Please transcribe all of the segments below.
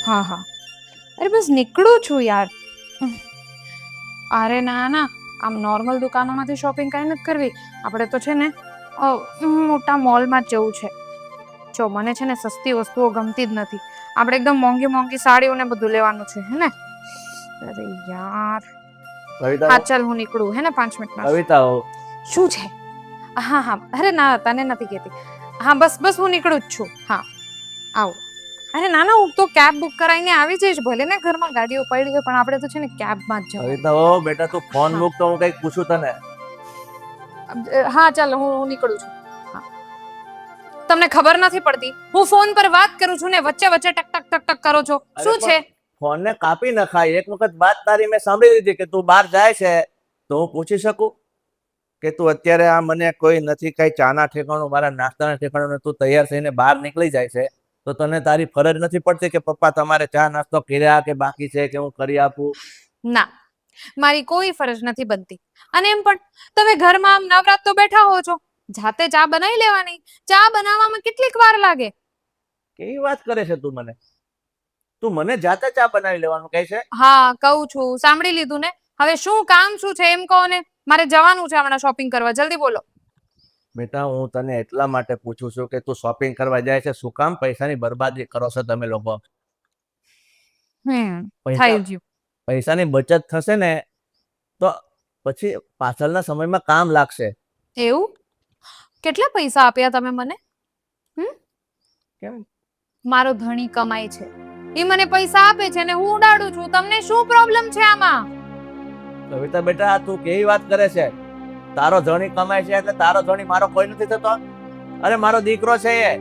હા હા, અરે બસ નીકળું છું યાર. અરે ના ના, આમ નોર્મલ દુકાનોમાંથી શોપિંગ કાંઈ નથી કરવી. આપણે તો છે ને મોટા મોલમાં જ જવું છે. જો મને છે ને સસ્તી વસ્તુઓ ગમતી જ નથી. આપણે એકદમ મોંઘી મોંઘી સાડીઓ ને બધું લેવાનું છે, હે ને? અરે યાર. હા ચાલ, હું નીકળું, હે ને, 5 મિનિટમાં. કવિતાઓ શું છે? હા હા, અરે ના, તને નથી કહેતી. હા બસ બસ, હું નીકળું જ છું. હા આવો. અરે ના ના, હું તો કેબ બુક કરાવીને આવી જઈશ. ભલે ને ઘરમાં ગાડીઓ પડી હોય, પણ આપણે તો છે ને કેબમાં જ જવાનું. કવિતાઓ બેટા, તું ફોન હા મૂક તો હું કઈક પૂછું તને. હા ચાલો, હું નીકળું છું. હા, તમને ખબર નથી પડતી, હું ફોન પર વાત કરું છું ને વચ્ચે વચ્ચે ટક ટક ટક ટક કરો છો. અરે શું છે? પણ ફોન ને કાપી નખાય. એક વખત વાત તારી મેં સાંભળી લીધી કે તું બહાર જાય છે, તો હું પૂછી શકું કે તું અત્યારે આ મને કોઈ નથી, કઈ ચાના ઠેકાણું, મારા નાસ્તાના ઠેકાણું, તું તૈયાર થઈને બહાર નીકળી જાય છે, તો તને તારી ફરજ નથી પડતી કે પપ્પા તમારે ચા નાસ્તો કર્યા કે બાકી છે કે હું કરી આપું? ના, મારી કોઈ ફરજ નથી બનતી. અને એમ પણ તમે ઘરમાં આમ નવરાત તો બેઠા હો છો, જાતે ચા બનાવી લેવાની. ચા બનાવવામાં કેટલીક વાર લાગે? કેવી વાત કરે છે તું મને? તું મને જાતે ચા બનાવી લેવાનું કહે છે? હા કહું છું, સાંભળી લીધું ને? હવે શું કામ શું છે એમ કહો ને. મારે જવાનું છે હમણાં શોપિંગ કરવા, જલ્દી બોલો. બેટા, હું તને એટલા માટે પૂછું છું કે તું શોપિંગ કરવા જાય છે, શું કામ પૈસાની બરબાદી કરો છો તમે લોકો? પૈસા થઈ ગયું. પૈસાની બચત થશે ને તો પછી પાછળના સમયમાં કામ લાગશે. એવું? કેટલા પૈસા આપ્યા તમે મને? કેમ? મારો ધણી કમાય છે, એ મને પૈસા આપે છે ને હું ઉડાડું છું. તમને શું પ્રોબ્લેમ છે આમાં? કવિતા બેટા, તું કેવી વાત કરે છે? તારો ધણી કમાય છે એટલે તારો ધણી મારો કોઈ નથી થતો? અરે મારો દીકરો છે એ,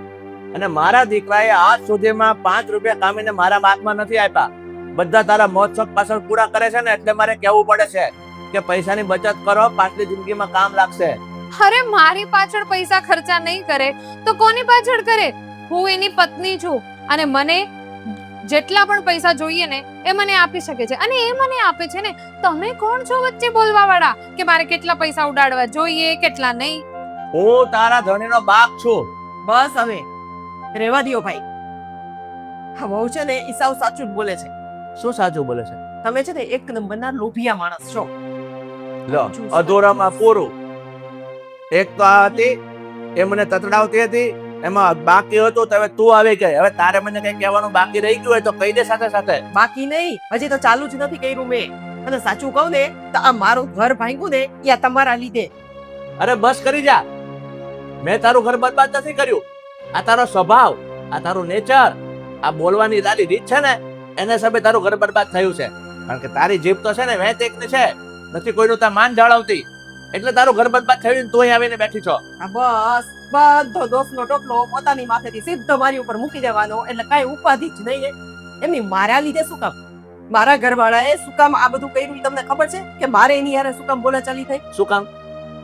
અને મારા દીકરાએ આજ સુધીમાં 5 રૂપિયા કામીને મારા હાથમાં નથી આપ્યા. બધા તારા મોજ શોખ પાછળ પૂરા કરે છે ને, એટલે મારે કહેવું પડે છે કે પૈસાની બચત કરો, પાછલી જિંદગીમાં કામ લાગશે. અરે મારી પાછળ પૈસા ખર્ચા નહીં કરે તો કોની પાછળ કરે? હું એની પત્ની છું, અને મને જેટલા પણ પૈસા જોઈએ ને એ મને આપી શકે છે, અને એ મને આપે છે ને. તમે કોણ છો વચ્ચે બોલવા વાળા કે મારે કેટલા પૈસા ઉડાડવા જોઈએ, કેટલા નહીં? હું તારા ધણીનો બાપ છું. બસ હવે રેવા દ્યો ભાઈ. હા, બહુ છે ને ઈ સાવ સાચું જ બોલે છે. શું સાચું બોલે છે? તમે છે ને એક નંબરના લોભિયા માણસ છો. લો, અધૂરામાં પૂરું. એક તો આ હતી, એ મને તતડાવતી હતી, એમાં બાકી હતું તો હવે તું આવી ગઈ. હવે તારે મને કઈ કહેવાનું બાકી રહી ગયું હોય તો કહી દે સાથે સાથે. બાકી નહીં, હજી તો ચાલુ જ નથી કર્યું મેં. અને સાચું કહું ને તો આ મારું ઘર ભાંગ્યું ને એ આ તમારા લીધે. અરે બસ કરી જા. મેં તારું ઘર બરબાદ નથી કર્યું. આ તારો સ્વભાવ, આ તારું નેચર, આ બોલવાની તારી રીત છે ને, એને હિસાબે તારું ઘર બરબાદ થયું છે. કારણ કે તારી જીભ તો છે ને વેચ એકની છે, નથી કોઈનું તાર માન જાળવતી, એટલે તારું ઘર બરબાદ થયું ને તું અહીં આવીને બેઠી છો. આ બસ બધો દોષનો ટોપલો પોતાની માથેથી સીધો મારી ઉપર મૂકી દેવાનો, એટલે કાંઈ ઉપાધિ જ નહીં. એમની મારા લીધે શું કામ? મારા ઘરવાળાએ શું કામ આ બધું કર્યું ઈ તમને ખબર છે? કે મારે એની હારે શું કામ બોલાચાલી થઈ? શું કામ?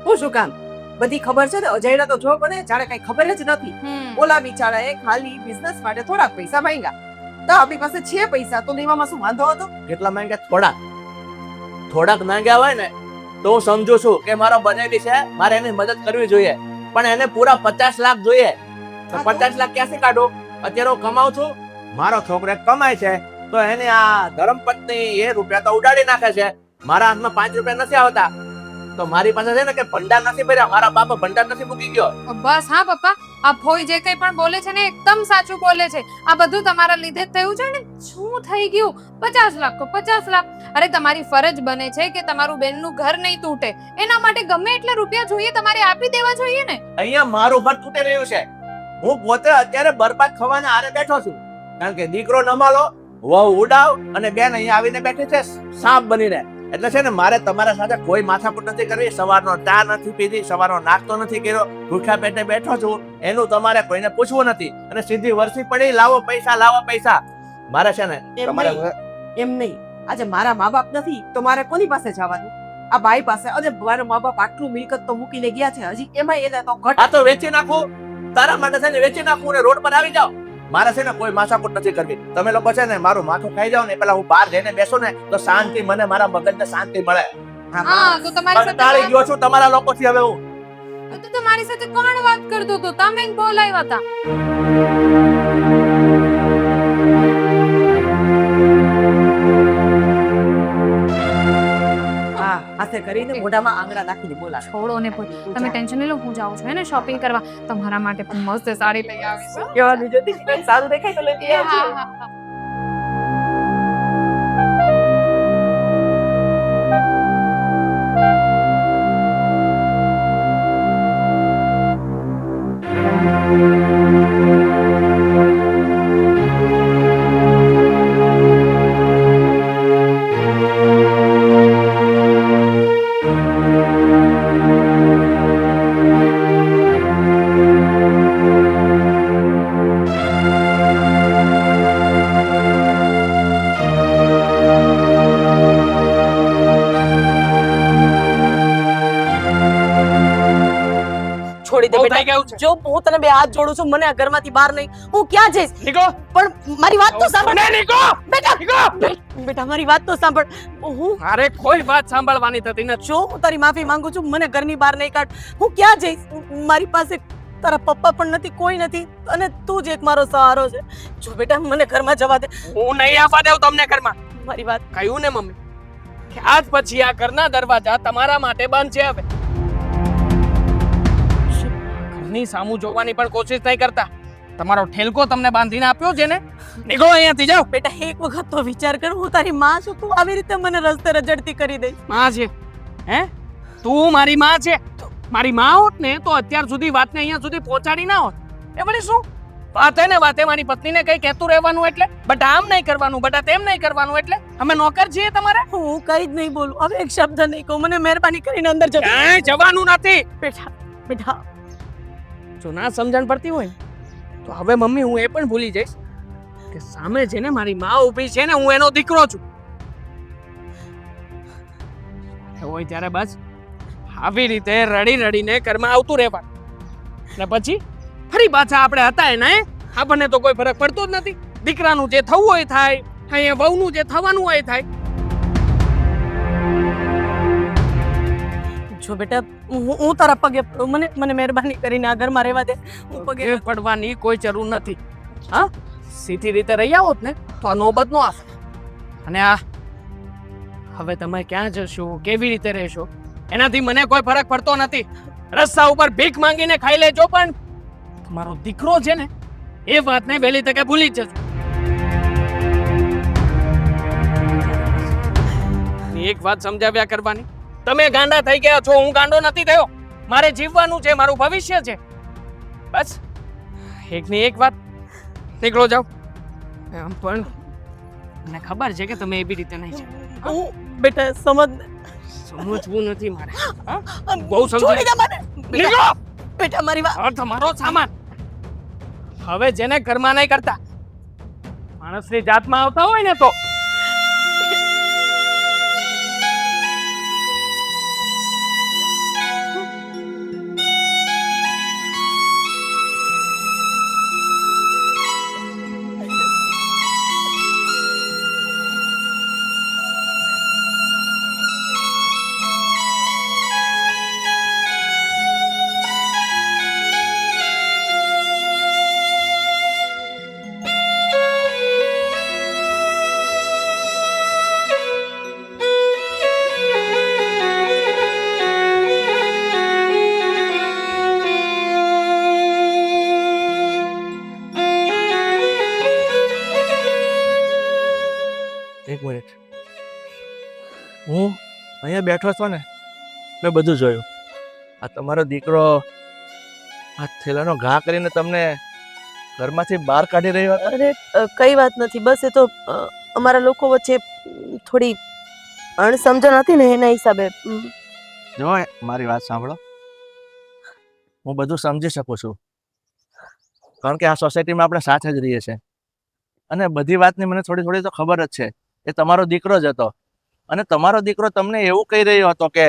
હું શું કામ? બધી ખબર છે ને. અજયડા તો જો બને જાણે કઈ ખબર જ નથી. ઓલા બિચારાએ ખાલી બિઝનેસ માટે થોડાક પૈસા માંગ્યા, તો આપણી પાસે છે પૈસા, તો લેવામાં શું વાંધો હતો? કેટલા માંગ્યા? થોડાક માંગ્યા હોય ને તો હું સમજુ છું કે મારો બનેલી છે, મારે એની મદદ કરવી જોઈએ, પણ એને પૂરા 50 લાખ જોઈએ. તો 50 લાખ ક્યાંથી કાઢું? અત્યારે હું કમાઉં છું, મારો છોકરો એક કમાય છે, તો એને આ ધર્મપત્ની એ રૂપિયા તો ઉડાડી નાખે છે. મારા હાથમાં 5 રૂપિયા નથી આવતા, તો મારી પાસે છે ને કે ભંડાર નથી ભર્યા, મારા બાપા ભંડાર નથી મૂકી ગયો. બસ હા પપ્પા, આ ફોઈ જે કંઈ પણ બોલે છે ને એકદમ સાચું બોલે છે. આ બધું તમારા લીધે જ થયું છે ને. શું થઈ ગયું? 50 લાખ તો 50 લાખ. અરે તમારી ફરજ બને છે કે તમારું બેનનું ઘર નહીં તૂટે, એના માટે ગમે એટલા રૂપિયા જોઈએ તમારે આપી દેવા જોઈએ ને. અહીંયા મારું ઘર તૂટી રહ્યું છે. હું પોતે અત્યારે બરબાદ થવાના આરે બેઠો છું, કારણ કે દીકરો નમાલો, વહુ ઉડાવ, અને બેન અહીંયા આવીને બેઠી છે સાપ બનીને. એટલે છે ને મારે તમારા સાથે કોઈ માથાકૂટ નથી કરવી. સવારનો ચા નથી પીધી, સવારનો નાસ્તો નથી કર્યો, ભૂખ્યા પેટે બેઠો છું, એનું તમારે કોઈને પૂછવું નથી. અને સીધી વરસી પડી, લાવો પૈસા, લાવો પૈસા. મારે છે ને તમારે એમ નહીં. આજે મારા મા બાપ નથી તો મારે કોની પાસે જવાનું? આ બાઈ પાસે. અને મારા મા બાપ આટલું મિલકત તો મૂકીને ગયા છે, હજી એમાં એને તો ઘટ. આ તો વેચી નાખું, તારા માટે છે ને વેચી નાખું, અને રોડ પર આવી જાઓ. મારે છે ને કોઈ માથાકૂટ નથી કરવી. તમે લોકો છે ને મારું માથું ખાઈ જાવ ને પેલા હું બહાર જઈને બેસું ને તો શાંતિ, મને મારા મગજને શાંતિ મળે. હા તો તમારી સાથે કંટાળી ગયો છું તમારા લોકોથી હવે હું. તો તમારી સાથે કોણ વાત કરતો હતો? તમે જ બોલાવ્યા હતા. કરીને મોઢામાં આંગળા નાખીને બોલાવે. છોડો ને ભાઈ, તમે ટેન્શન નહીં લો, હું જાઉં છું ને શોપિંગ કરવા, તમારા માટે પણ મસ્ત સાડી લઈ આવીશ. કહેવાનું જતી હતી, સારું દેખાય તો લઈ આવજો. છોડી દે બહુ બેટા. થઈ ગયું છે. જો હું તને બે હાથ જોડું છું, મને આ ઘરમાંથી બહાર નહીં, હું ક્યાં જઈશ? નીકળો પણ મારી વાત તો સાંભળ મને નીકળો બેટા. નીકળો. બેટા મારી વાત તો સાંભળ. હું મારે કોઈ વાત સાંભળવાની થતી નથી. જો હું તારી માફી માંગુ છું, મને ઘરની બહાર નહીં કાઢ. હું ક્યાં જઈશ? મારી પાસે તારા પપ્પા પણ નથી, કોઈ નથી, અને તું જ એક મારો સહારો છે. જો બેટા મને ઘરમાં જવા દે. હું નહીં આવવા દઉં તમને ઘરમાં. મારી વાત કહ્યું ને મમ્મી કે આજ પછી આ ઘરના દરવાજા તમારા માટે બંધ છે. હવે ઘરની સામું જોવાની પણ કોશિશ નહીં કરતા. તમારો ઠેલકો તમને બાંધીને આપ્યો છે ને, નીકળો અહીંયાથી, જાઓ. બેટા એક વખત તો વિચાર કર, હું તારી માં છું, તું આવી રીતે મને રસ્તે રજડતી કરી દઈશ. માં છે હે? તું મારી માં છે? મારી માં હોત ને તો અત્યાર સુધી વાતને અહીંયા સુધી પહોંચાડી ના હોત. એ વળી શું વાતે ને વાતે મારી પત્નીને કઈ કહેતું રહેવાનું એટલે? બટા આમ નહીં કરવાનું, બટા તેમ નહીં કરવાનું, એટલે અમે નોકર છીએ તમારે? હું કઈ જ નહીં બોલું, હવે એક શબ્દ નહીં કહું, મને મહેરબાની કરીને અંદર જવા. ક્યાંય જવાનું નથી. બેટા બેટા જો ના સમજણ પડતી હોય ને, તો હવે મમ્મી હું એ પણ ભૂલી જઈશ કે સામે છે ને મારી માં ઊભી છે ને, હું એનો દીકરો છું. હોય ત્યારે બસ આવી રીતે રડી રડીને ઘરમાં આવતું રહેવાનું, ને પછી ફરી પાછા આપણે હતા એના આપણને તો કોઈ ફરક પડતો જ નથી. દીકરાનું જે થવું હોય થાય, અહીંયા વહુનું જે થવાનું હોય થાય. જો બેટા હું તારા પગે પડું, મને મહેરબાની કરીને આ ઘરમાં રહેવા દે. હું પગે પગે પડવાની કોઈ જરૂર નથી. હા, સીધી રીતે રહી આવો ને તો આ નોબત નો આવે. અને આ હવે તમે ક્યાં જશો, કેવી રીતે રહેશો, એનાથી મને કોઈ ફરક પડતો નથી. રસ્તા ઉપર ભીખ માંગીને ખાઈ લેજો, પણ તમારો દીકરો છે ને એ વાતને વહેલી તકે ભૂલી જ જજો. એક વાત સમજાવ્યા કરવાની. તમે ગાંડા થઈ ગયા છો, હું ગાંડો નથી થયો. મારે જીવવાનું છે, મારું ભવિષ્ય છે. બસ એકની એક વાત, નીકળો જાઓ. આમ પણ મને ખબર છે કે તમે એવી રીતે નહીં જાઓ. હું બેટા સમજ સમજવું નથી મારે. હા? બહુ સમજ. છોડી દે મને. નીકળો. બેટા મારી વાત આ તમારો સામાન હવે જેને ઘરમાં નહીં કરતા, માણસની જાતમાં આવતા હોય ને તો એક મિનિટ, હું અહીંયા બેઠો છો ને, મેં બધું જોયું. આ તમારો દીકરો આ થેલાનો ઘા કરીને તમને ઘરમાંથી બહાર કાઢી રહ્યો હતો. અરે કઈ વાત નથી, બસ એ તો અમારા લોકો વચ્ચે થોડી અણસમજણ હતી ને એના હિસાબે. જો મારી વાત સાંભળો, હું બધું સમજી શકું છું, કારણ કે આ સોસાયટીમાં આપણે સાથે જ રહીએ છીએ, અને બધી વાતની મને થોડી થોડી તો ખબર જ છે. એ તમારો દીકરો જ હતો, અને તમારો દીકરો તમને એવું કહી રહ્યો હતો કે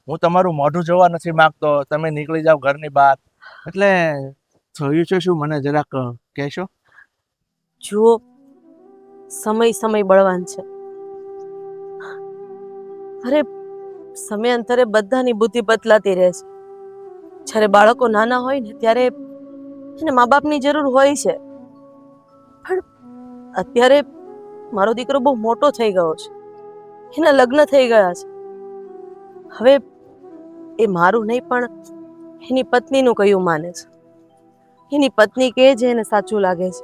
હું તમારું મોઢું જોવા નથી માંગતો, તમે નીકળી જાઓ ઘરની બહાર. એટલે થયું છે શું, મને જરાક કહેશો? જુઓ, સમય બળવાન છે. અરે સમયાંતરે બધાની બુદ્ધિ બદલાતી રહે છે. જ્યારે બાળકો નાના હોય ને ત્યારે એને મા બાપની જરૂર હોય છે, પણ અત્યારે મારો દીકરો બહુ મોટો થઈ ગયો છે, એના લગ્ન થઈ ગયા છે. હવે એ મારું નહીં પણ એની પત્નીનું કયું માને છે. એની પત્ની કહે છે એને સાચું લાગે છે.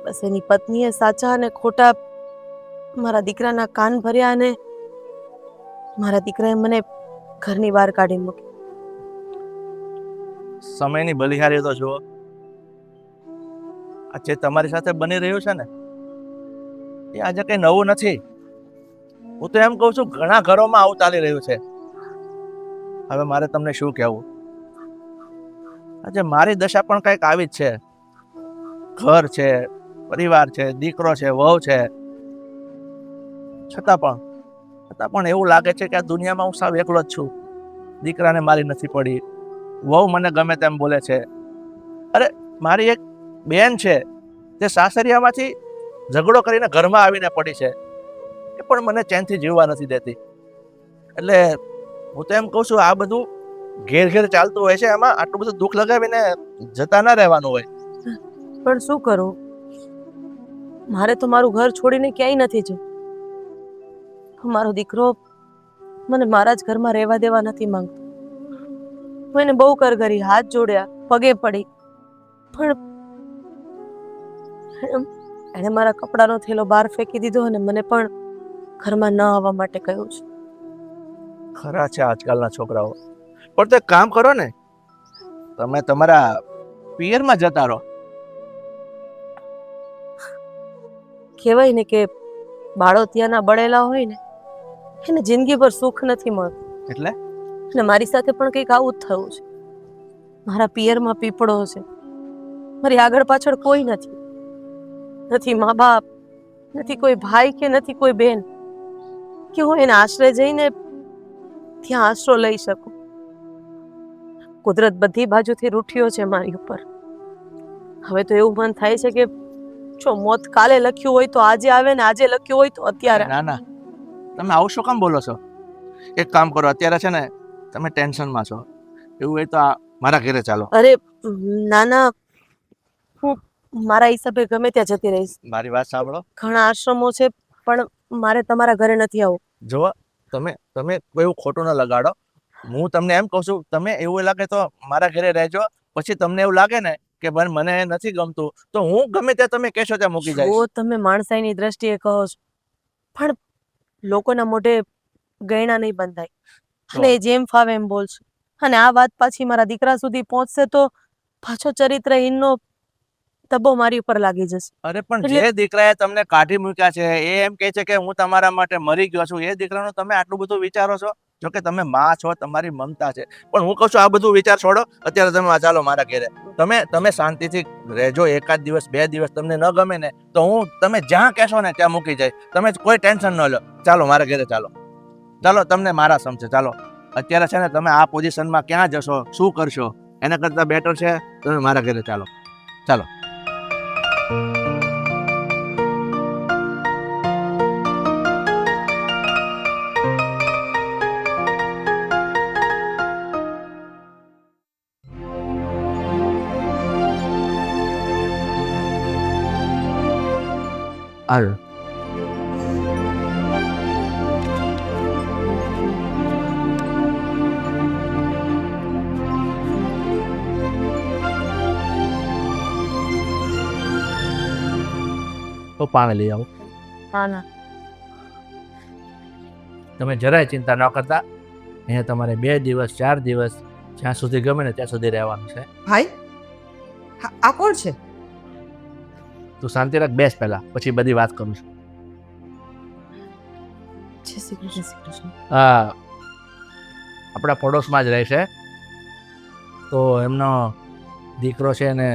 બસ એની પત્નીએ સાચા અને ખોટા મારા દીકરાના કાન ભર્યા અને મારા દીકરાએ મને ઘરની બહાર કાઢી મૂકી. સમયની બલિહારી તો જુઓ. આ જે તમારી સાથે બની રહ્યું છે ને એ આજે કઈ નવું નથી. હું તો એમ કહું છું ઘણા ઘરોમાં આવું ચાલી રહ્યું છે. હવે મારે તમને શું કહેવું? આજે મારી દશા પણ કંઈક આવી જ છે. ઘર છે, પરિવાર છે, દીકરો છે, વહુ છે, છતાં પણ એવું લાગે છે કે આ દુનિયામાં હું સાવ એકલો જ છું. દીકરાને મારી નથી પડી, વહુ મને ગમે તેમ બોલે છે. અરે મારી એક બેન છે તે સાસરિયામાંથી ઝઘડો કરીને ઘરમાં આવીને પડી છે, એ પણ મને ચેનથી જીવવા નથી દેતી. એટલે હું તો એમ કહું છું આ બધું ઘેર ઘેર ચાલતું હોય છે. એમાં આટલું બધું દુઃખ લગાવીને જતા ના રહેવાનું હોય. પણ શું કરું? મારે તો મારું ઘર છોડીને ક્યાંય નથી જવું. મારો દીકરો મને મારા જ ઘરમાં રહેવા દેવા નથી માંગતો. હું એને બહુ કરી હાથ જોડ્યા, પગે પડી, પણ એણે મારા કપડાનો થેલો બહાર ફેંકી દીધો અને મને પણ ઘરમાં ન આવવા માટે કહ્યું છે. ખરા છે આજકાલના છોકરાઓ. પણ તો એક કામ કરો ને, તમે તમારા પિયરમાં જતા રહો. કહેવાય ને કે બાળોતિયાના બળેલા હોય ને એને જિંદગીભર સુખ નથી મળતું. એટલે અને મારી સાથે પણ કંઈક આવું જ થયું છે. મારા પિયરમાં પીપળો છે, મારી આગળ પાછળ કોઈ નથી. નથી મા બાપ, નથી કોઈ ભાઈ કે નથી કોઈ બેન કે હું એના આશ્રય જઈને ત્યાં આશરો લઈ શકું. કુદરત બધી બાજુથી રૂઠ્યો છે મારી ઉપર. હવે તો એવું મન થાય છે કે જો મોત કાલે લખ્યું હોય તો આજે આવે ને આજે લખ્યું હોય તો અત્યારે. ના ના, તમે આવું શું કામ બોલો છો? એક કામ કરો, અત્યારે છે ને તમે ટેન્શનમાં છો. એવું હોય તો મારા ઘરે ચાલો. અરે નાના, હું મારા હિસાબે ગમે ત્યાં જતી રહીશ. મારી વાત સાંભળો. ઘણા આશ્રમો છે પણ મારે તમારા ઘરે નથી આવવું. જો તમે કોઈ ખોટું ન લગાડો. હું તમને એમ કહું છું, તમે એવું લાગે તો મારા ઘરે રહેજો. પછી તમને એવું લાગે ને કે ભાઈ મને નથી ગમતું તો હું ગમે ત્યાં તમે કહેશો ત્યાં મૂકી જઈશ. જો તમે માણસાઈની દ્રષ્ટિએ કહો છો, પણ લોકોના મોઢે ગયણા નહીં બંધાય અને એ જેમ ફાવે એમ બોલશે. અને આ વાત પાછી મારા દીકરા સુધી પહોંચશે તો પાછો ચરિત્રહીનનો તબ્બો મારી ઉપર લાગી જશે. અરે પણ જે દીકરાએ તમને કાઢી મૂક્યા છે એ એમ કહે છે કે હું તમારા માટે મરી ગયો છું. એ દીકરાનું તમે આટલું બધું વિચારો છો? જો કે તમે માં છો, તમારી મમતા છે, પણ હું કહું છું આ બધું વિચાર છોડો. અત્યારે તમે ચાલો મારા ઘરે. તમે શાંતિથી રહેજો. એકાદ દિવસ 2 દિવસ તમને ન ગમે ને તો હું તમે જ્યાં કહેશો ને ત્યાં મૂકી જાય. તમે કોઈ ટેન્શન ન લો. ચાલો મારા ઘરે ચાલો. ચાલો તમને મારા સમજે. ચાલો અત્યારે છે ને તમે આ પોઝિશનમાં ક્યાં જશો, શું કરશો, એના કરતાં બેટર છે તમે મારા ઘરે ચાલો. ચાલો. હાલ. તો પાણી લઈ આવો. હા ના, તમે જરાય ચિંતા ન કરતા. અહીંયા તમારે 2 દિવસ 4 દિવસ જ્યાં સુધી ગમે ને ત્યાં સુધી રહેવાનું છે. ભાઈ આ કોણ છે? તું શાંતિ રાખ, બેસ પહેલા, પછી બધી વાત કરું છું. જય શ્રી કૃષ્ણ. હા, આપણા પડોશમાં જ રહે છે. તો એમનો દીકરો છે ને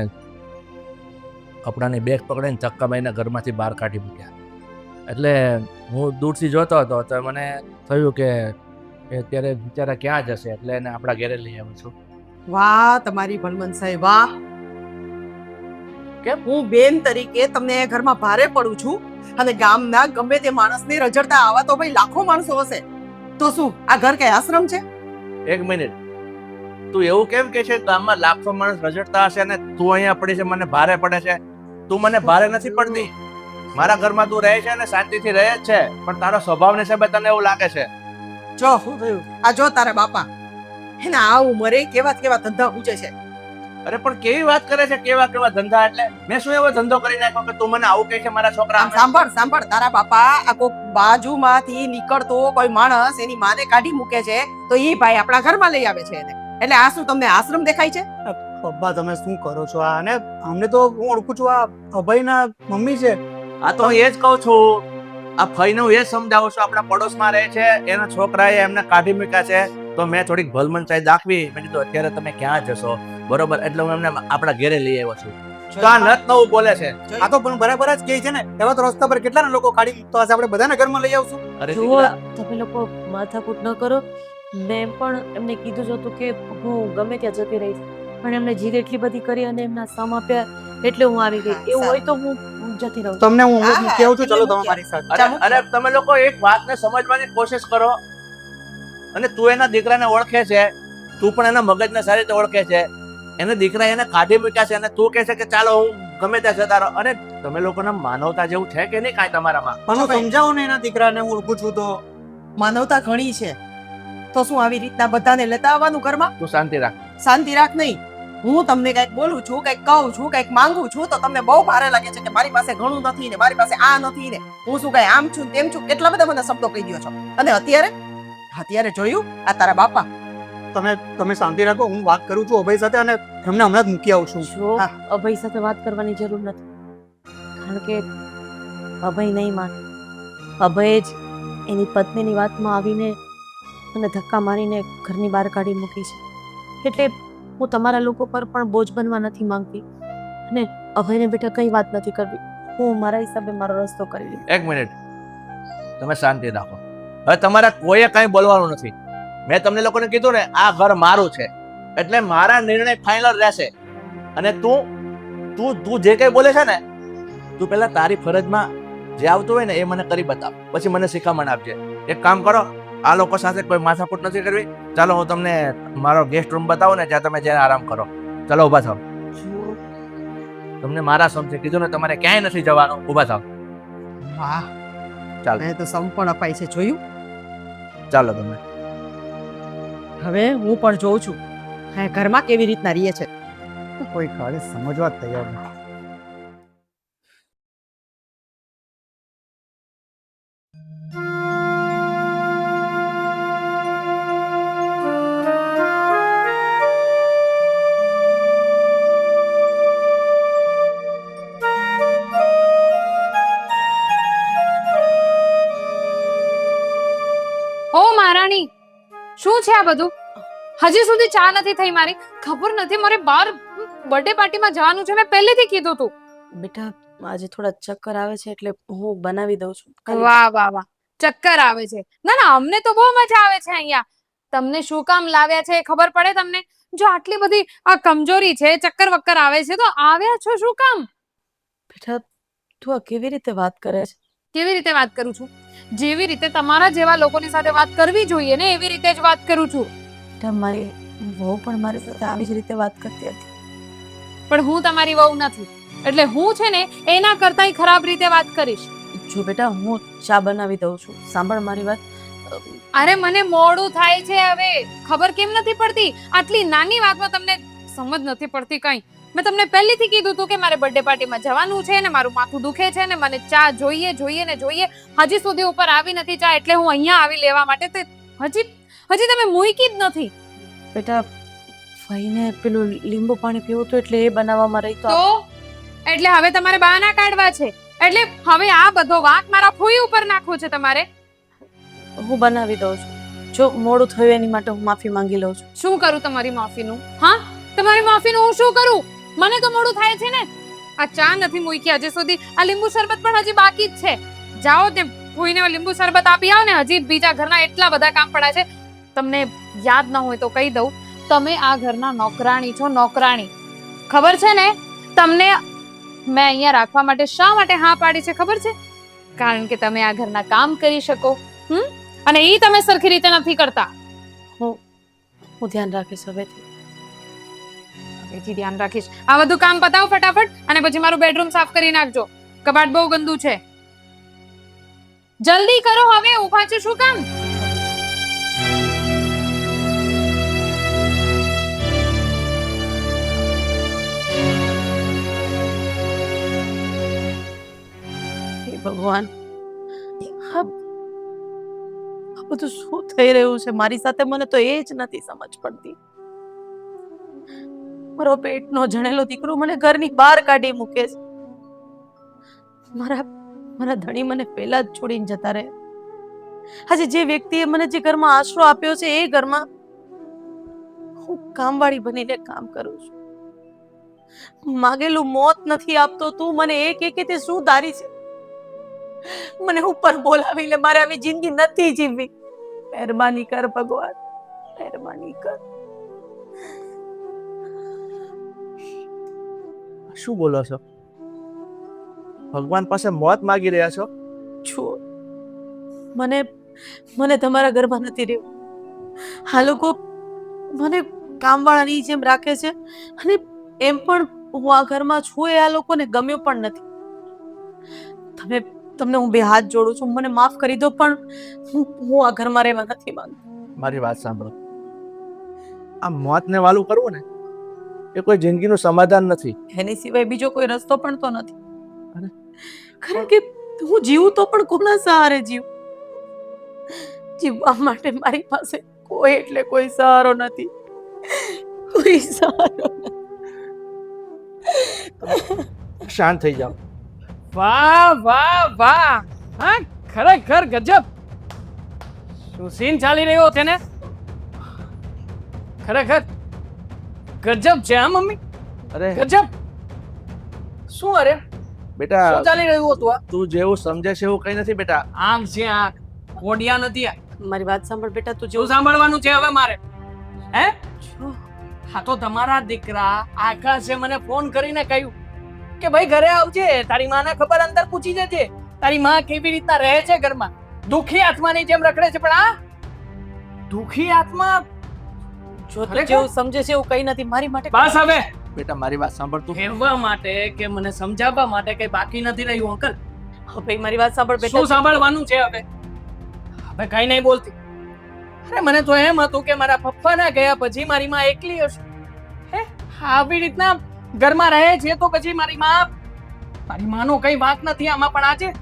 કપડાની બેગ પકડીને ધક્કા મારીને ઘરમાંથી બહાર કાઢી મૂક્યા. એટલે હું દૂરથી જોતો હતો તો મને થયું કે અત્યારે બિચારા ક્યાં જશે, એટલે એને આપણા ઘરે લઈ આવું છું. વાહ તમારી ભલમન સાહેબ, વાહ. કે હું બેન તરીકે તમને એ ઘરમાં ભારે પડું છું અને ગામના ગમે તે માણસને રજડતા આવા તો ભાઈ લાખો માણસો હશે. તો શું આ ઘર કઈ આશ્રમ છે? 1 મિનિટ, તું એવું કેમ કે છે ગામમાં લાખો માણસ રજડતા હશે ને તું અહીંયા પડી છે મને ભારે પડે છે? તું મને ભારે નથી પડતી. મારા ઘરમાં તું રહે છે અને શાંતિથી રહે જ છે, પણ તારો સ્વભાવને હિસાબે તને એવું લાગે છે. જો શું થયું? આ જો તારા બાપા એના આ ઉંમરે કેવા કેવા ધંધા પૂછે છે. અરે પણ કેવી વાત કરે છે, કેવા કેવા ધંધા? એટલે મેં શું એવો ધંધો કરી નાખ્યો કે તું મને આવું કહે છે મારા છોકરા આમ સાંભળ સાંભળ, તારા બાપા આ કોક બાજુમાંથી નીકળતો કોઈ માણસ એની માને કાઢી મૂકે છે તો એ ભાઈ આપણા ઘરમાં લઈ આવે છે એને. એટલે આ શું તમને આશ્રમ દેખાય છે? પપ્પા તમે શું કરો છો આ? અને અમને તો હું ઓળખું છું, આ અભયના મમ્મી છે. આ તો હું એ જ કહું છું, આ ફઈને હું એ જ સમજાવું છું. આપણા પડોશમાં રહે છે, એના છોકરાએ એમને કાઢી મૂક્યા છે. તો મેં થોડીક ભલમનચાઈ દાખવી. મેં કીધું અત્યારે તમે ક્યાં જશો, બરોબર, એટલે હું એમને આપણા ઘરે લઈ આવ્યો છું. તો આ નત નવું બોલે છે. આ તો પણ બરાબર જ કહે છે ને. એવા તો રસ્તા પર કેટલા લોકો કાઢી મૂકતો હશે, આપણે બધાના ઘરમાં લઈ આવશું. અરે જુઓ દીકરા, તમે લોકો માથાકૂટ ન કરો. મેં પણ એમને કીધું જ હતું કે હું ગમે ત્યાં જતી રહીશ, પણ એમને જીદ એટલી બધી કરી અને એમના સમ આપ્યા એટલે હું આવી ગઈ. એવું હોય તો હું જતી રહું છું. તમને હું હા, કેવું છું, ચલો એટલે તમે મારી સાથે. અરે તમે લોકો એક વાતને સમજવાની કોશિશ કરો. અને તું એના દીકરાને ઓળખે છે, તું પણ એના મગજને સારી રીતે ઓળખે છે. એને દીકરા એને કાઢી મૂક્યા છે અને તું કહે છે કે ચાલો હું ગમે ત્યાં જતા રહો. અરે તમે લોકોના માનવતા જેવું છે કે નહીં કાંઈ તમારામાં? પણ હું સમજાવું ને એના દીકરાને, હું ઓળખું છું તો. માનવતા ઘણી છે તો શું આવી રીતના બધાને લેતા આવવાનું ઘરમાં? તું શાંતિ રાખ. શાંતિ રાખ નહીં. હું તમને કઈક બોલું છું, કઈક કહું છું, કઈક માંગુ છું તો તમને બહુ ભારે લાગે છે કે મારી પાસે ઘણું નથી ને મારી પાસે આ નથી ને હું શું કઈ આમ છું તેમ છું, કેટલા બધા મને શબ્દો કહી દો છો. અને અત્યારે જોયું આ તારા બાપા. તમે શાંતિ રાખો, હું વાત કરું છું અભય સાથે અને એમને હમણાં જ મૂકી આવું છું. જો હા. અભય સાથે વાત કરવાની જરૂર નથી, કારણ કે અભય નહીં માને. અભય જ એની પત્નીની વાતમાં આવીને અને ધક્કા મારીને ઘરની બહાર કાઢી મૂકી છે. એટલે હું તમારા લોકો પર પણ બોજ બનવા નથી માંગતી અને અભયને બેટા કઈ વાત નથી કરવી. હું મારા હિસાબે મારો રસ્તો કરી લઈશ. એક મિનિટ, તમે શાંતિ રાખો. હવે તમારે કોઈએ કાંઈ બોલવાનું નથી. મેં તમને લોકોને કીધું ને, આ ઘર મારું છે એટલે મારા નિર્ણય ફાઇનલ રહેશે. અને તું જે કંઈ બોલે છે ને, તું પહેલા તારી ફરજમાં જે આવતું હોય ને એ મને કરી બતાવ, પછી મને શિખામણ આપજે. એક કામ કરો, આ લોકો સાથે કોઈ માથાકૂટ નથી કરવી. ચાલો હું તમને મારો ગેસ્ટ રૂમ બતાવું ને, જ્યાં તમે જઈને આરામ કરો. ચાલો ઊભા થાવ. તમને મારા સમજે કીધું ને, તમારે ક્યાંય નથી જવાનું. ઊભા થાવ. વાહ, ચાલ. મેં તો સંપૂર્ણ અપાય છે, જોયું? ચાલો તમે. હવે હું પણ જોઉં છું હા ઘરમાં કેવી રીતના રહીએ છે. કોઈ ખાલી સમજવા જ તૈયાર નથી. ઓ મહારાણી, શું છે આ બધું? હજી સુધી ચા નથી થઈ મારી. ખબર નથી, મારે બહાર બર્થડે પાર્ટીમાં જવાનું છે. મેં પહેલેથી કીધું તું. બેટા આજે થોડા ચક્કર આવે છે એટલે હું બનાવી દઉં છું. વાહ વાહ વાહ, ચક્કર આવે છે? ના ના, અમને તો બહુ મજા આવે છે અહીંયા. તમને શું કામ લાવ્યા છે એ ખબર પડે તમને? જો આટલી બધી આ કમજોરી છે, ચક્કર વક્કર આવે છે, તો આવ્યા છો શું કામ? બેટા તું આ કેવી રીતે વાત કરે છે? કેવી રીતે વાત કરું છું? જેવી રીતે તમારા જેવા લોકોની સાથે વાત કરવી જોઈએ ને, એવી રીતે જ વાત કરું છું. બેટા મારી વહુ પણ મારી સાથે આવી જ રીતે વાત કરતી હતી. પણ હું તમારી વહુ નથી, એટલે હું છે ને એના કરતાંય ખરાબ રીતે વાત કરીશ. જો બેટા હું ચા બનાવી દઉં છું, સાંભળ મારી વાત. અરે મને મોડું થાય છે હવે. ખબર કેમ નથી પડતી? આટલી નાની વાતમાં તમને સમજ નથી પડતી કઈ. મેં તમને પહેલેથી કીધું હતું કે મારે બર્થડે પાર્ટીમાં જવાનું છે ને મારું માથું દુખે છે ને મને ચા જોઈએ જોઈએ ને જોઈએ. હજી સુધી ઉપર આવી નથી ચા, એટલે હું અહીંયા આવી લેવા માટે. તે હજી તમે મૂકી જ નથી. બેટા ભાઈને પેલું લીંબુ પાણી પીવું હતું એટલે એ બનાવવામાં રહી તો એટલે હવે તમારે બહાના કાઢવા છે. એટલે હવે આ બધો વાંક મારા ફોઈ ઉપર નાખવો છે તમારે. હું બનાવી દઉં છું. જો મોડું થયું એની માટે હું માફી માંગી લઉં છું. શું કરું તમારી માફીનું? હા, તમારી માફીનું હું શું કરું? મને તો મોડું થાય છે ને. આ ચા નથી મૂકી હજી સુધી. આ લીંબુ શરબત પણ હજી બાકી જ છે. જાઓ તે ફોઈને લીંબુ શરબત આપી આવો ને. હજી બીજા ઘરના એટલા બધા કામ પડ્યા છે. તમને યાદ ન હોય તો કહી દઉં, તમે આ ઘરના નોકરાણી છો, નોકરાણી. ખબર છે ને તમને? મેં અહીંયા રાખવા માટે શા માટે હા પાડી છે ખબર છે? કારણ કે તમે આ ઘરના કામ કરી શકો. અને એ તમે સરખી રીતે નથી કરતા. હું ધ્યાન રાખીશ હવેથી. હવેથી ધ્યાન રાખીશ. આ બધું કામ પતાવો ફટાફટ અને પછી મારું બેડરૂમ સાફ કરી નાખજો. કબાટ બહુ ગંદુ છે. જલ્દી કરો હવે, ઊભા છો શું કામ? ભગવાન આ બધું શું થઈ રહ્યું છે મારી સાથે? મને તો એ જ નથી સમજ પડતી. મારો પેટનો જણેલો દીકરો મને ઘરની બહાર કાઢી મૂકે છે. મારા ધણી મને પહેલા જ છોડીને જતા રહે. આજે જે વ્યક્તિએ મને જે ઘરમાં આશરો આપ્યો છે એ ઘરમાં હું કામવાળી બનીને કામ કરું છું. માગેલું મોત નથી આપતો તું મને એ કે તે શું ધારી છે? મને ઉપર બોલાવી લે, મારે આવી જિંદગી નથી જીવવી. મહેરબાની કર ભગવાન, મહેરબાની કર. શું બોલો છો? ભગવાન પાસે મોત માંગી રહ્યા છો? છો મને તમારા ઘરમાં નથી રહેવું. આ લોકો મને કામવાળાની જેમ રાખે છે અને એમ પણ હું આ ઘરમાં છું એ આ લોકોને ગમ્યું પણ નથી. તમને હું બે હાથ જોડું છું, મને માફ કરી દો, પણ હું આ ઘરમાં રહેવા નથી માંગતી. મારી વાત સાંભળો. આ મોતને વાલું કરવું ને એ કોઈ જિંદગીનું સમાધાન નથી. એની સિવાય બીજો કોઈ રસ્તો પણ તો નથી. કારણ કે હું જીવું તો પણ કોના સહારે જીવું? જીવવા માટે મારી પાસે કોઈ એટલે કોઈ સહારો નથી. કોઈ સહારો નથી. શાંત થઈ જાઓ. વાહ વાહ વાહ! હા, ખરેખર ગજબ. શું સીન ચાલી રહ્યો છે ને? ખરેખર ગજબ છે હા મમ્મી, અરે ગજબ. શું અરે બેટા, શું ચાલી રહ્યું હતું આ? તું જેવું સમજે છે એવું કઈ નથી બેટા. આમ છે આ કોડિયા નથી આ. મારી વાત સાંભળ બેટા, તું શું સાંભળવાનું છે હવે મારે? હે? હા તો તમારા દીકરા આકાશે મને ફોન કરીને કહ્યું કે ભાઈ ઘરે આવજે, તારી માને ખબર અંતર પૂછી જજે, તારી માં કેવી રીતના રહે છે ઘરમાં, દુખી આત્માની જેમ રખડે છે. પણ આ દુખી આત્મા જો તું જેવું સમજે છે એવું કઈ નથી મારી માટે. બસ હવે બેટા મારી વાત સાંભળ તું. કહેવા માટે કે મને સમજાવવા માટે કઈ બાકી નથી રહ્યું અંકલ. હવે મારી વાત સાંભળ બેટા. શું સાંભળવાનું છે હવે? હવે કઈ નહીં બોલતી. અરે મને તો એમ હતું કે મારા પપ્પા ના ગયા પછી મારી માં એકલી હશે. હે, આવી રીતના ઘરમાં રહે છે તો પછી મારી માનો કઈ વાંક નથી આમાં. પણ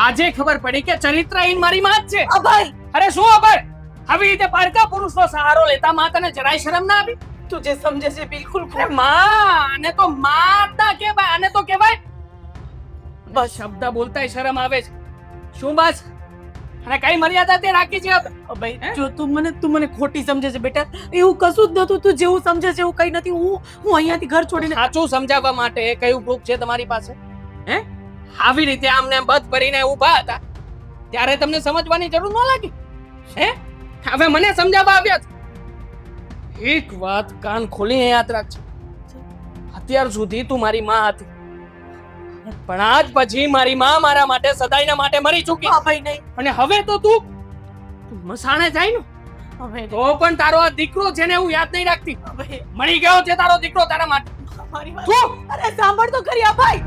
આજે ખબર પડી કે ચરિત્રહીન મારી માં જ છે. અભય, અરે શું અભય? આવી રીતે પારકા પુરુષનો સહારો લેતા માં તને જરાય શરમ ના આવી? તું જે સમજે છે બિલકુલ અરે માં, આને તો માતા કહેવાય, આને તો કહેવાય બસ. શબ્દ બોલતાય શરમ આવે છે. શું બસ? અને કઈ મર્યાદા તે રાખી છે હવે? અભય, જો તું મને ખોટી સમજે છે બેટા. એવું કશું જ નતું. તું જેવું સમજે છે એવું કઈ નથી. હું અહીંયાથી ઘર છોડીને સાચું સમજાવવા માટે કયું પ્રૂફ છે તમારી પાસે? હે, આવી રીતે આમને બધ ભરીને ઊભા હતા ત્યારે તમને સમજવાની જરૂર ન લાગી? હે, હવે મને સમજાવવા આવ્યા છો? એક વાત કાન ખોલીને યાદ રાખજો. અત્યાર સુધી તું મારી માં હતી, પણ આજ પછી મારી માં મારા માટે સદાયના માટે મરી ચૂકી. અભય નહીં. અને હવે તો તું મસાણે જાય ને અભય તો પણ તારો આ દીકરો છે ને એવું યાદ નહીં રાખતી. અભય, મળી ગયો છે તારો દીકરો તારા માટે. મારી વાત. તું અરે સાંભળ તો ખરી અભય.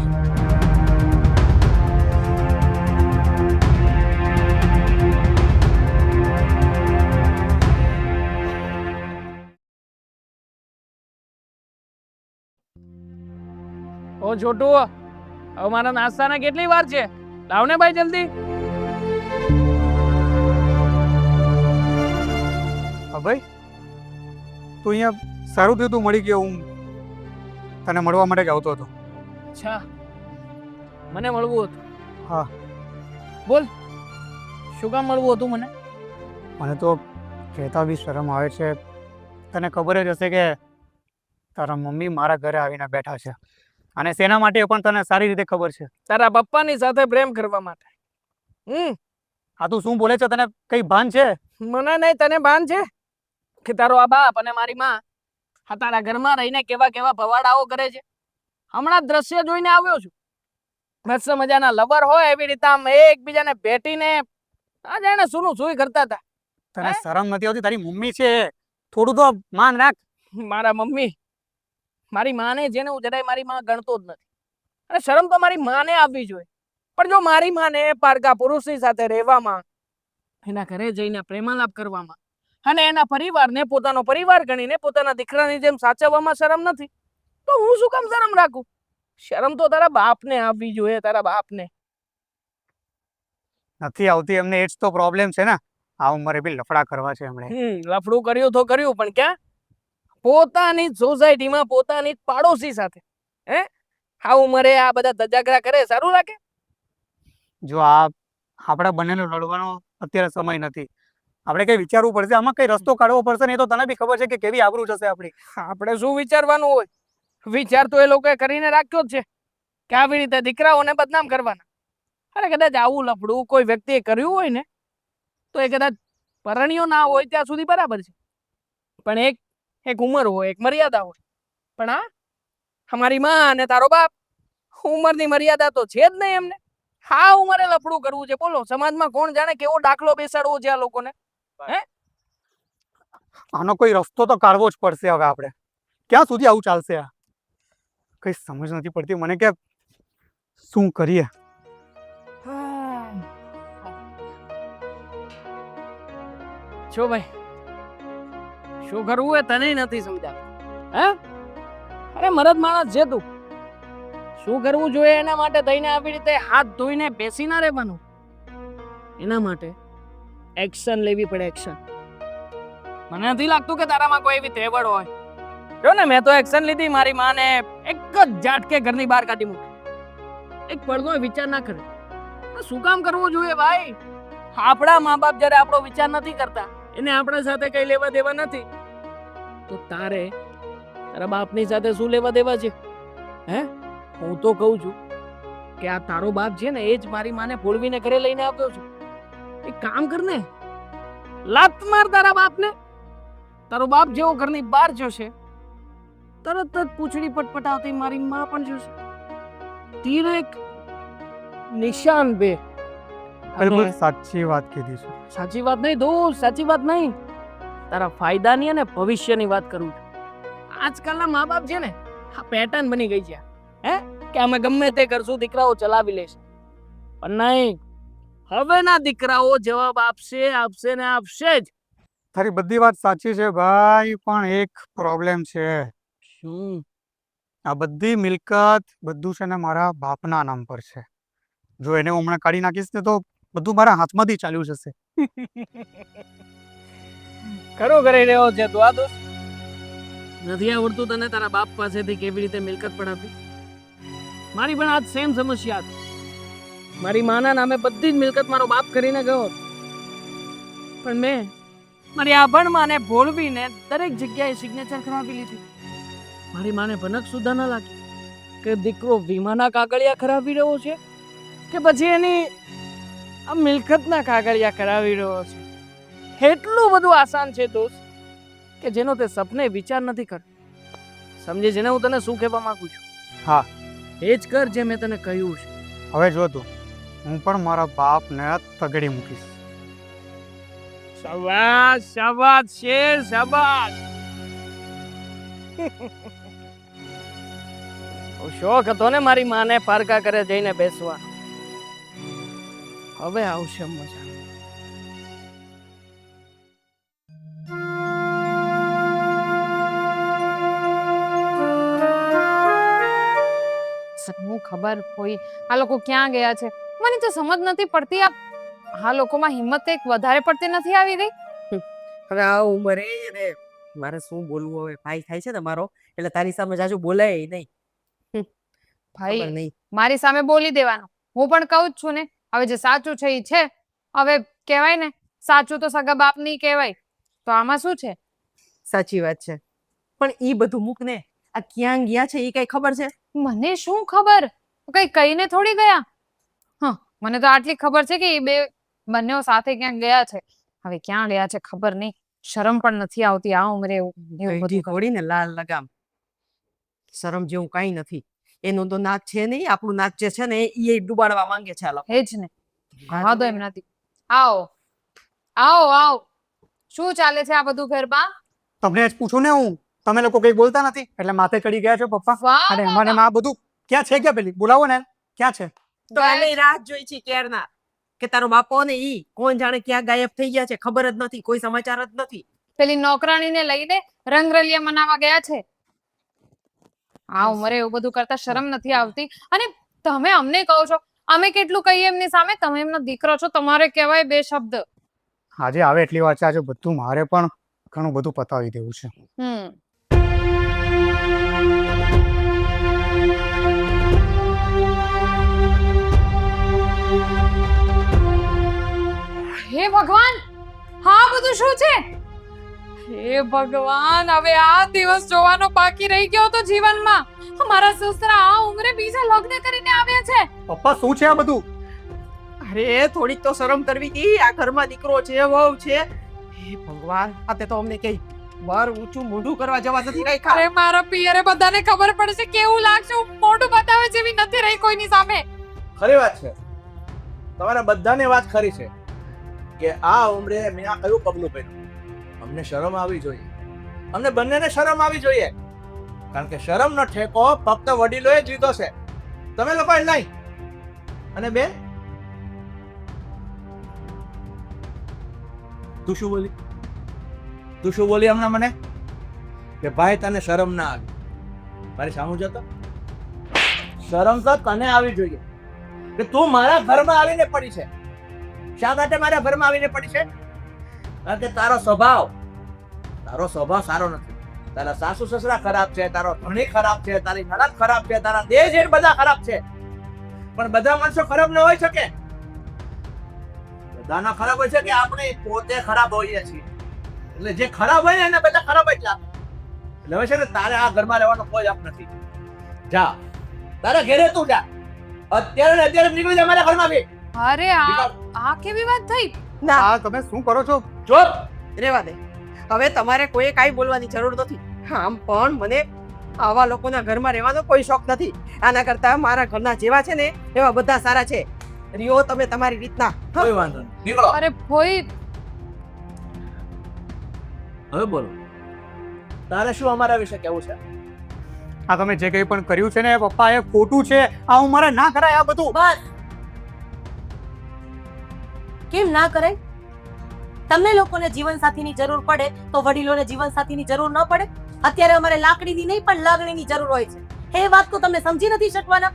ઓ છોટુ, હવે મારા નાસ્તાના કેટલી વાર છે? લાવ ને ભાઈ જલ્દી. ભાઈ તું અહીંયા સારું થયું તું મળી ગયો. હું તને મળવા માટે જ આવતો હતો. અચ્છા, મને મળવું હતું? હા. બોલ, શું કામ મળવું હતું મને? મને તો કહેતા બી શરમ આવે છે. તને ખબર જ હશે કે તારા મમ્મી મારા ઘરે આવીને બેઠા છે, અને શેના માટે પણ તને સારી રીતે ખબર છે. તારા પપ્પાની સાથે પ્રેમ કરવા માટે. આ તું શું બોલે છે? તને કઈ ભાન છે? મને નહીં, તને ભાન છે કે તારો આ બાપ અને મારી માં આ તારા ઘરમાં રહીને કેવા કેવા ભવાડાઓ કરે છે? હમણાં દ્રશ્ય જોઈને આવ્યો છું. મસ્ત મજાના લવર હોય એવી રીતે આમ એકબીજાને ભેટીને આ જાણે સુનું સુઈ કરતા હતા. તને શરમ નથી આવતી? તારી મમ્મી છે, થોડું તો માન રાખ. મારા મમ્મી, મારી માને જેને હું જરાય મારી માં ગણતો જ નથી. અને શરમ તો મારી માને આવવી જોઈએ. પણ જો મારી માને પારકા પુરુષની સાથે રહેવામાં, એના ઘરે જઈને પ્રેમાલાપ કરવામાં અને એના પરિવારને પોતાનો પરિવાર ગણીને પોતાના દીકરાની જેમ સાચવવામાં શરમ નથી, તો હું શું કામ શરમ રાખું? શરમ તો તારા બાપને આવવી જોઈએ, તારા બાપને. નથી આવતી એમને, એ જ તો પ્રોબ્લેમ છે ને. આ ઉંમરે બી લફડા કરવા છે એમણે. લફડું કર્યું તો કર્યું, પણ ક્યાં? પોતાની જ સોસાયટીમાં પોતાની જ પાડોશી સાથે. હે? આ ઉંમરે આ બધા ધજાગરા કરે, સારું લાગે? જો આ આપણા બંનેનો લડવાનો અત્યારે સમય નથી. આપણે કઈ વિચારવું પડશે, આમાં કઈ રસ્તો કાઢવો પડશે ને. એ તો તને બી ખબર છે કે કેવી આબરૂ જશે આપણી. આપણે શું વિચારવાનું હોય? વિચાર તો એ લોકોએ કરીને રાખ્યો જ છે કે આવી રીતે દીકરાઓને બદનામ કરવાના. અરે કદાચ આવું લફડું કોઈ વ્યક્તિએ કર્યું હોય ને તો એ કદાચ પરણ્યો ના હોય ત્યાં સુધી બરાબર છે, પણ એક ઉંમર હોય, એક મર્યાદા હોય. પણ અમારી માં અને તારો બાપ, ઉંમરની મર્યાદા તો છે જ નહીં એમને. હા ઉંમરે લફડું કરવું છે, બોલો સમાજમાં કોણ જાણે કેવો દાખલો બેસાડવો છે આ લોકોને. હે? આનો કોઈ રસ્તો તો કાઢવો જ પડશે હવે આપણે. ક્યાં સુધી આવું ચાલશે? આ કઈ સમજ નથી પડતી મને કે શું કરીએ. છો ભાઈ, શું કરવું એ તને નથી સમજાતું. હે? અરે મરદ માણસ છે તું. શું કરવું જોઈએ એના માટે થઈને આવી રીતે હાથ ધોઈને બેસી ના રહેવાનું. એના માટે એક્શન લેવી પડે, એક્શન. મને નથી લાગતું કે તારામાં કોઈ એવી તેવડ હોય. જો ને મેં તો એક્શન લીધી, મારી માને એક જ ઝાટકે ઘરની બહાર કાઢી મૂકી. એક પળનો વિચાર ના કરે. શું કામ કરવું જોઈએ ભાઈ? આપણા મા બાપ જ્યારે આપણો વિચાર નથી કરતા, એને આપણા સાથે કઈ લેવા દેવા નથી, તો તારા બાપની સાથે શું લેવા દેવા છે? હે? હું તો કહું છું કે આ તારો બાપ છે ને, એ જ મારી માને ભોળવીને ઘરે લઈને આવ્યો છું. એક કામ કર ને, લાત માર તારા બાપને. તારો બાપ જેવો ઘરની બહાર જશે, તરત જ પૂંછડી પટપટાવતી મારી માં પણ જશે. તીરેક નિશાન બે. બિલકુલ સાચી વાત કીધી છે. સાચી વાત નહીં દોસ્ત, સાચી વાત નહીં. તારા ફાયદાની અને ભવિષ્યની વાત કરું છું. આજકાલના મા બાપ છે ને, આ પેટર્ન બની ગઈ છે. હે? કે અમે ગમે તે કરશું, દીકરાઓ ચલાવી લેશે. પણ નહીં, હવેના દીકરાઓ જવાબ આપશે ને આપશે જ. તારી બધી વાત સાચી છે ભાઈ, પણ એક પ્રોબ્લેમ છે. શું? આ બધી મિલકત બધું છે ને મારા બાપના નામ પર છે. જો એને હું હમણાં કાઢી નાખીશ ને તો બધું મારા હાથમાંથી ચાલ્યું જશે. ખરો કરી રહ્યો છે તું આ દોસ્ત? નથી આવડતું તને તારા બાપ પાસેથી કેવી રીતે મિલકત પડાવી? મારી પણ આજ સેમ સમસ્યા હતી. મારી માના નામે બધી જ મિલકત મારો બાપ કરીને ગયો, પણ મેં મારી આભણ માને ભોળવીને દરેક જગ્યાએ સિગ્નેચર કરાવી લીધી. મારી માને ભનક સુધા ન લાગી કે દીકરો વીમાના કાગળિયા કરાવી રહ્યો છે કે પછી એની આ મિલકતના કાગળિયા કરાવી રહ્યો છે. એટલું બધું આસાન છે દોસ્ત કે જેનો તે સપને વિચાર નથી કરતો. સમજે છે ને હું તને શું કહેવા માંગુ છું? હા. એ જ કર જે મેં તને કહ્યું છે. હવે જો તું, હું પણ મારા બાપને તગડી મૂકીશ. શાબાશ શાબાશ શેર શાબાશ. શોખ હતો ને મારી માને પારકા કરે જઈને બેસવા. હવે આવશે મજા. હું ખબર હોય આ લોકો ક્યાં ગયા છે, મને તો સમજ નથી પડતી. આ લોકોમાં હિંમત કંઈક વધારે પડતી નથી આવી ગઈ? હવે આ ઉંમરે રે મારે શું બોલવું? હવે ભાઈ થાય છે ને મારો, એટલે તારી સામે જાજુ બોલાય નહીં. ભાઈ ખબર નહીં. મારી સામે બોલી દેવાનું. હું પણ કહું જ છું ને, હવે જે સાચું છે એ છે. હવે કહેવાય ને, સાચું તો સગા બાપ નહીં કહેવાય. તો આમાં શું છે? સાચી વાત છે, પણ ઈ બધું મૂક ને. આ ક્યાં ગયા છે એ કઈ ખબર છે? મને શું ખબર? કઈ કહીને થોડી ગયા. હા, મને તો આટલી ખબર છે કે એ બંને સાથે ક્યાંક ગયા છે. હવે ક્યાં ગયા છે ખબર નહીં. શરમ પણ નથી આવતી આ ઉંમરે એવું બધું ઘોડીને લાલ લગામ. શરમ જેવું કઈ નથી. એનું તો નાક છે નહીં, આપણું નાક જે છે ને એ ડુબાડવા માંગે છે. એ જ ને. હા તો એમ નથી. આવો આવો આવો. શું ચાલે છે આ બધું ઘરમાં? તમને જ પૂછું ને હું, તમે લોકો કઈ બોલતા નથી એટલે માથે ચડી ગયા છો પપ્પા. વાહ, અને મને આ બધું ક્યાં છે? ક્યાં પેલી બોલાવો ને, ક્યાં છે? તો એને રાહ જોઈ છે ક્યારના કે તારો બાપો ને ઈ કોણ જાણે ક્યાં ગાયબ થઈ ગયા છે, ખબર જ નથી, કોઈ સમાચાર જ નથી. પેલી નોકરાણીને લઈને રંગરલિયા મનાવા ગયા છે. આ ઉંમરે એવું બધું કરતા શરમ નથી આવતી? અને તમે અમને કહો છો અમે કેટલું કહીએ એમની સામે, તમે એમનો દીકરો છો, તમારે કહેવાય બે શબ્દ. આજે આવે એટલી વાત છે, આજે બધું મારે પણ ઘણું બધું પતાવી દેવું છે. હે ભગવાન, હા બધું શું છે? હે ભગવાન, હવે આ દિવસ જોવાનો બાકી રહી ગયો તો જીવનમાં. મારા સસરા આ ઉંમરે બીજા લગ્ન કરીને આવ્યા છે. પપ્પા શું છે આ બધું? અરે થોડીક તો શરમ કરવી હતી. આ ઘરમાં દીકરો છે, વહુ છે. હે ભગવાન, આતે તો અમને કઈ બાર ઊંચું મોઢું કરવા જવા નથી રાખ્યા. અરે મારા પિયરે બધાને ખબર પડશે કેવું લાગશે. હું મોઢું બતાવે જેવી નથી રહી કોઈની સામે. ખરી વાત છે, તમારા બધાની વાત ખરી છે કે આ ઉંમરે મેં આ કયું પગલું ભર્યું. અમને શરમ આવી જોઈએ, અમને બંનેને શરમ આવી જોઈએ, કારણ કે શરમનો ઠેકો ફક્ત વડીલોએ જ લીધો છે, તમે લોકોએ નહીં. અને બેન, તું શું બોલી? તું શું બોલી હમણાં મને કે ભાઈ તને શરમ ના આવી? મારી સામું જતો શરમ તો તને આવી જોઈએ કે તું મારા ઘરમાં આવીને પડી છે. શા માટે મારા ઘરમાં આવીને પડી છે? કારણ કે તારો સ્વભાવ સારો નથી. તારા સાસુ સસરા ખરાબ છે, તારો ધણી ખરાબ છે, તારી નણંદ ખરાબ છે, તારા દેશ જેઠ બધા ખરાબ છે. પણ બધા માણસો ખરાબ ન હોઈ શકે. બધાના ખરાબ હોય છે કે આપણે પોતે ખરાબ હોઈએ છીએ. એટલે જે ખરાબ હોય ને એને બધા ખરાબ જ લાગે. એટલે હવે છે ને તારે આ ઘરમાં રહેવાનો કોઈ હક નથી. જા, તારા ઘરે તું જા. અત્યારે નીકળી જા મારા ઘરમાંથી. અરે આ કેવી વાત થઈ? ના, આ તમે શું કરો છો? ચૂપ. રેવા દે. હવે તમારે કોઈ કાંઈ બોલવાની જરૂર નથી. આમ પણ મને આવા લોકોના ઘરમાં રહેવાનો કોઈ શોખ નથી. આના કરતા મારા ઘરના જેવા છે ને એવા બધા સારા છે. રિયો તમે તમારી રીતના. કોઈ વાંધો નહીં, નીકળો. અરે ભોઈ, હવે બોલો, તારે શું અમારા વિશે કેવું છે? આ તમે જે કંઈ પણ કર્યું છે ને પપ્પા, એ ખોટું છે. આ હું મારે ના કરાય આ બધું. બસ. કેમ ના કરાય? તમને લોકોને જીવનસાથીની જરૂર પડે તો વડીલોને જીવનસાથીની જરૂર ન પડે? અત્યારે અમારે લાકડીની નહીં પણ લાગણીની જરૂર હોય છે. એ વાત તો તમને સમજી નથી શકવાના.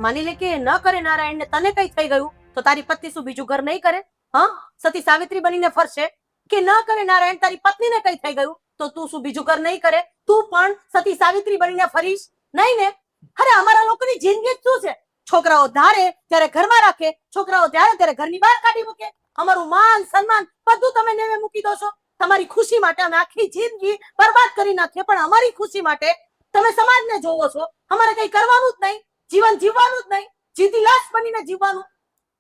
માની લે કે ન કરે નારાયણને તને કઈ થઈ ગયું તો તારી પત્ની શું બીજું ઘર નહીં કરે? હા, સતી સાવિત્રી બનીને ફરશે? કે ન કરે નારાયણ તારી પત્નીને કઈ થઈ ગયું તો તું શું બીજું ઘર નહીં કરે? તું પણ સતી સાવિત્રી બનીને ફરીશ નહીં ને? અરે અમારા લોકોની જિંદગી જ શું છે? છોકરાઓ ધારે ત્યારે ઘરમાં રાખે, છોકરાઓ ધારે ત્યારે ઘરની બહાર કાઢી મૂકે. અમારું માન સન્માન બધું તમે નેવે મૂકી દો છો. તમારી ખુશી માટે અમે આખી જિંદગી બરબાદ કરી નાખીએ, પણ અમારી ખુશી માટે તમે સમાજને જોવો છો. અમારે કઈ કરવાનું જ નહીં, જીવન જીવવાનું જ નહીં, જીતી લાશ બનીને જીવવાનું.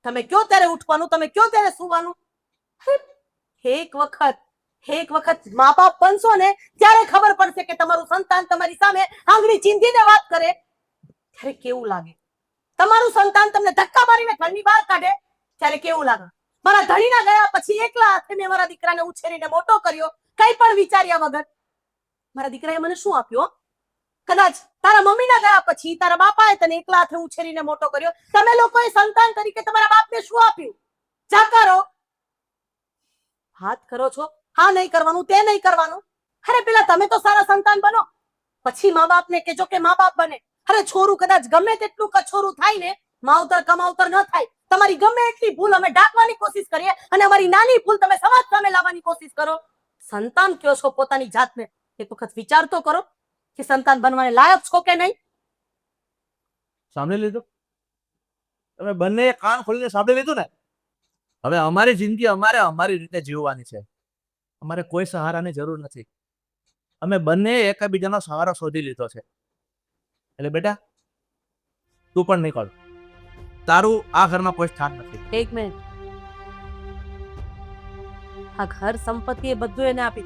તમે કયો ત્યારે ઉઠવાનું, તમે કયો ત્યારે સુવાનું. એક વખત મા બાપ બનશો ને ત્યારે ખબર પડશે કે તમારું સંતાન તમારી સામે આંગળી ચીંધીને વાત કરે ત્યારે કેવું લાગે. તમારું સંતાન તમને ધક્કા મારીને ઘરની બહાર કાઢે ત્યારે કેવું લાગે. મારા ધણીના ગયા પછી એકલા હાથે મેં મારા દીકરાને ઉછેરીને મોટો કર્યો, કઈ પણ વિચાર્યા વગર. મારા દીકરાએ મને શું આપ્યું? કદાચ તારા મમ્મીના ગયા પછી તારા બાપાએ તને એકલા હાથે ઉછેરીને મોટો કર્યો. તમે લોકોએ સંતાન તરીકે તમારા બાપને શું આપ્યું? જા કરો. હાથ કરો છો, હા નહીં કરવાનું, તે નહીં કરવાનું. અરે પેલા તમે તો સારા સંતાન બનો, પછી મા બાપને કહેજો કે મા બાપ બને. અરે છોરું કદાચ ગમે તેટલું કછોરું થાય ને, માવતર કમાવતર ન થાય. તમારી ગમે એટલી ભૂલ અમે ઢાંકવાની કોશિશ કરીએ અને અમારી નાની ભૂલ તમે સમાજ સામે લાવવાની કોશિશ કરો. સંતાન કયો છો પોતાની જાતને? એક વખત વિચાર તો કરો કે સંતાન બનવાને લાયક છો કે નહીં. સાંભળી લીધું? તમે બંને કાન ખોલીને સાંભળી લીધું ને? હવે અમારી જિંદગી અમારે અમારી રીતે જીવવાની છે. અમારે કોઈ સહારાની જરૂર નથી. અમે બંને એકબીજાનો સહારો શોધી લીધો છે. એટલે બેટા, તું પણ નીકળ. તારું આ ઘરમાં કોઈ સ્થાન નથી. એક મિનિટ. આ ઘર સંપત્તિ એ બધું એને આપી,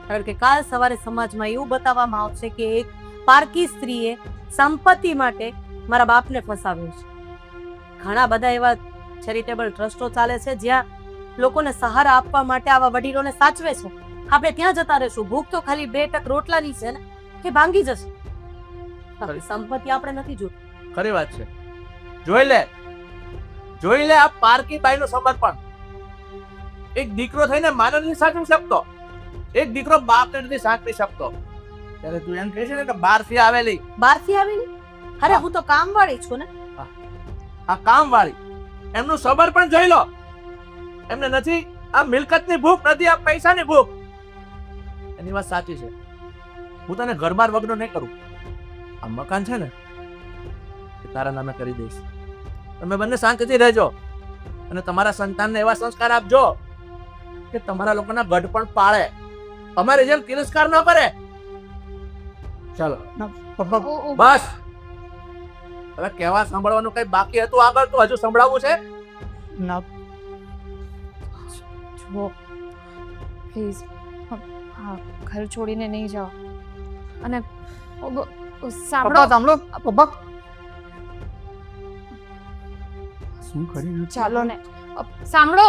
કારણ કે કાલ સવારે સમાજમાં એવું બતાવવામાં આવશે કે એક પારકી સ્ત્રીએ સંપત્તિ માટે મારા બાપને ફસાવ્યો છે. ઘણા બધા એવા ચેરિટેબલ ટ્રસ્ટો ચાલે છે જ્યાં લોકોને સહારા આપવા માટે આવા વડીલોને સાચવે છે. આપણે ત્યાં જતા રહેશું. ભૂખ તો ખાલી 2 ટક રોટલાની છે ને, એ ભાંગી જશે. સંપત્તિ આપણે નથી જોતી. ખરી વાત છે. જોઈ લે આ પારકી બાઈનું સમર્પણ. એક દીકરો થઈને માને નથી સાચવી શકતો, એક દીકરો બાપને નથી સાચવી શકતો, ત્યારે તું એમ કહે છે ને કે બહારથી આવેલી. બહારથી આવેલી? અરે હું તો કામવાળી છું ને. આ કામવાળી એમનું સબર પણ જોઈ લો. એમને નથી આ મિલકતની ભૂખ, નથી આ પૈસાની ભૂખ. એની વાત સાચી છે. હું તને ઘરબાર વગનો નહીં કરું. આ મકાન છે ને એ તારા નામે કરી દઈશ. તમે બંને શાંતિથી રહેજો અને તમારા સંતાનને એવા સંસ્કાર આપજો કે તમારા લોકોના ગઢ પણ પાળે, અમારી જેમ તિરસ્કાર ન કરે. ચાલો પપ્પા બસ. હવે કહેવા સાંભળવાનું કઈ બાકી હતું આગળ તો હજુ સંભળાવવું છે? ના જુઓ પ્લીઝ હા ઘર છોડીને નહીં જાઓ. અને સાંભળો પપ્પા સાંભળો પપ્પા શું કરી ચાલો ને સાંભળો